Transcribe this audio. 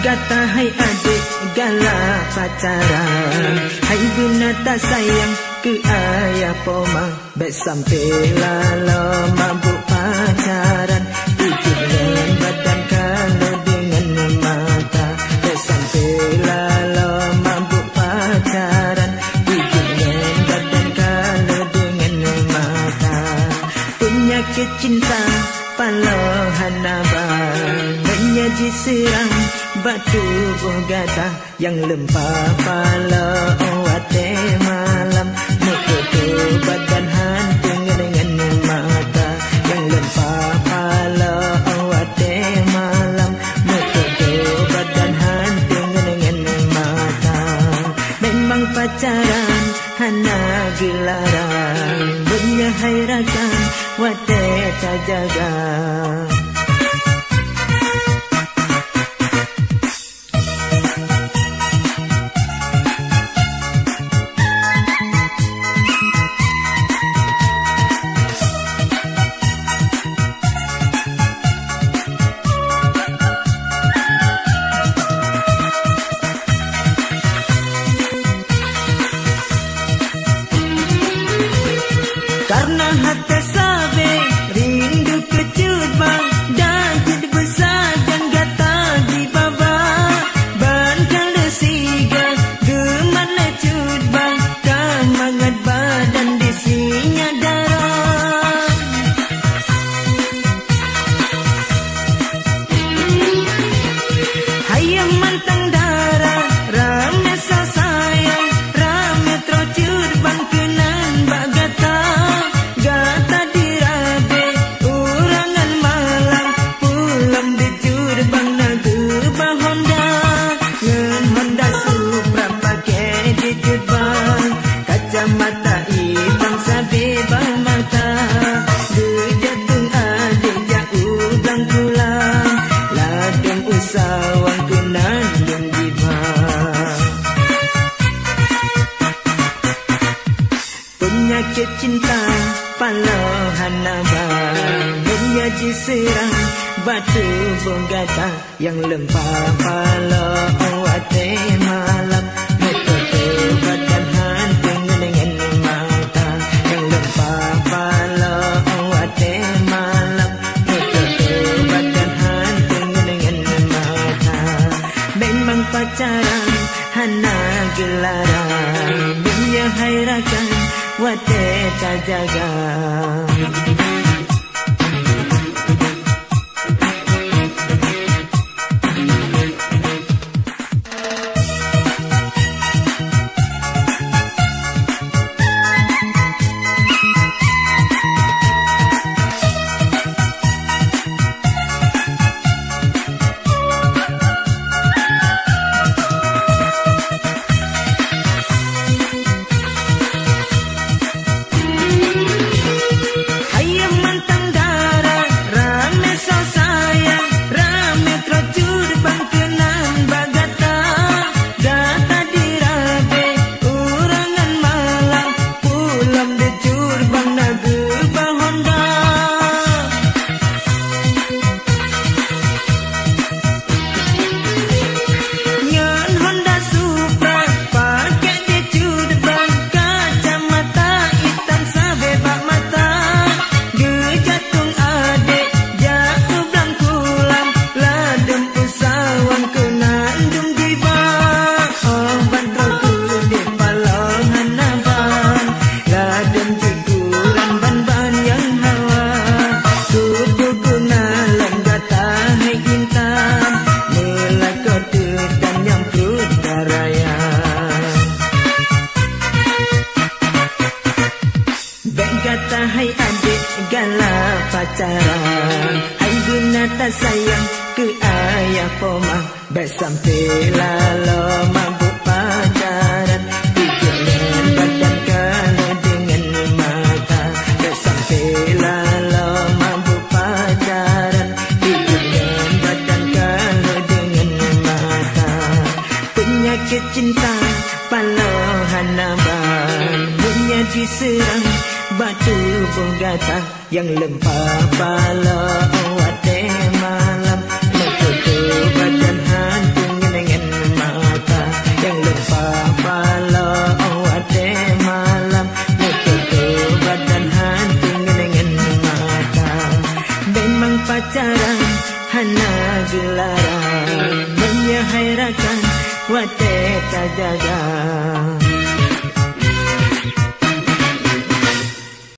Kata hai adik galak pacaran, hai guna tak sayang ke ayah poma. Bet sampai lalo mabuk pacaran, pikir dengan badan kalau dengan mata. Bet sampai lalo mabuk pacaran, pikir dengan badan kalau dengan mata. Penyakit cinta palohan abang, menyaji serang batu gata yang lempah pala awate malam. Mekoto badan hantu dengan mata yang lempah pala awate malam. Mekoto badan hantu dengan mata. Memang pacaran hana gelaran, menyahairakan wate tak jaga. Karena hati sabe rindu kecut bang, daging besar dan gata di bawah. Ban kalau siga gemana cut bang, kamangat badan di sinya darah. Hayam mantang darah, rame sayang, rame trocut bang kenan bagata. Gata dirabe urangan malam, pulang dijur bang nagu bah Honda. Ngen Honda Supra pakai dijur bang, kacamata hitam sabi bang mata. Gejatung adik jauh bang pulang, ladung usawang kenan yang dibang. Penyakit cinta palohan abang, menyaji serang batu bonggata yang lempah pala awate malam. Mekoto badan hantu dengan mata yang lempah pala awate malam. Mekoto badan hantu dengan mata. Memang pacaran hana gelaran, menyahairakan wate tak jaga. Kata hai adik galak pacaran, hai guna tak sayang ke ayah poma. Bet sampai lalo mabuk pacaran, pikir dengan badan kalau dengan mata. Bet sampai lalo mabuk pacaran, pikir dengan badan kalau dengan mata. Penyakit cinta palohan abang, menyaji serang batu bonggata yang lempah pala awate malam. Mekoto badan hantu menyahairakan wate jaga